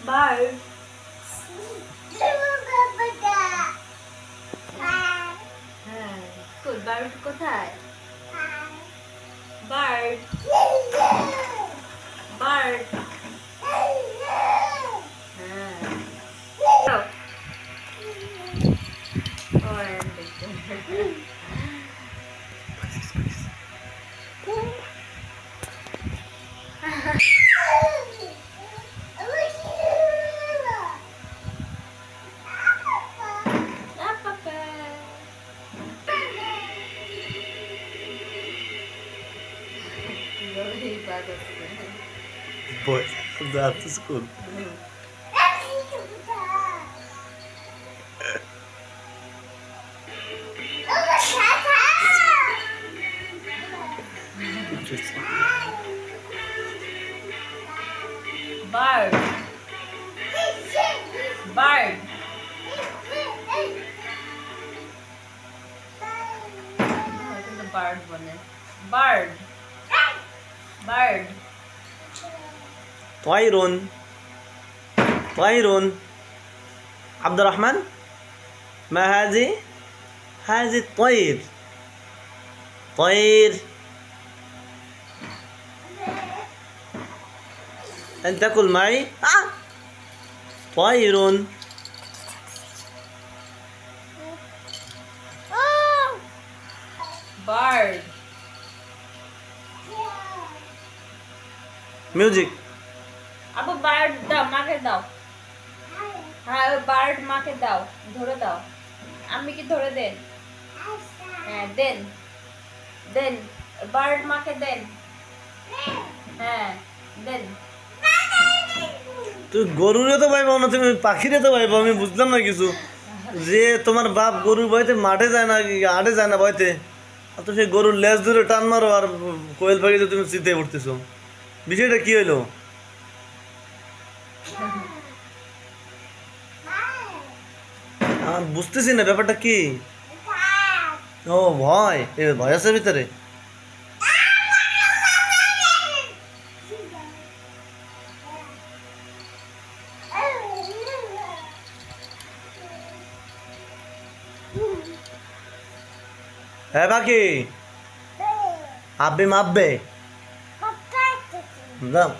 Bird. হ্যাঁ, কই bird কোথায়? বার্ড বার্ড হ্যাঁ দাও। ওই দেখতে Boy, that's school. Bird. Bird. এটা তো বার্ড বলে। Bird. Bird. طير طير عبد الرحمن ما هذه؟ هذه الطير طير أن تأكل معي؟ طير Bird. Music Abu bird দাও, মাকে দাও। হ্যাঁ, ওই বার্ড মাকে দাও, ধরে দাও। আমি কি ধরে দেন? হ্যাঁ, দেন দেন। বার্ড মাকে দেন। হ্যাঁ, দেন। তুই গরুরে তো পাইবাও না, তুমি পাখিরে তো পাইবাও। আমি বুঝলাম না কিছু, যে তোমার বাপ গরুর বইতে মাঠে যায় না, আটে যায় না বইতে, আর তো সেই গরুর লেজ ধরে টান মারো আর কোয়েল পাখিতে তুমি চিতে পড়তেছো। বিষয়টা কি হইলো? আমি বুঝতেছি না ব্যাপারটা কি। ও ভয়, এ ভয় আছে ভিতরে। হ্যাঁ বাকি আব্বে মাপবে দাও।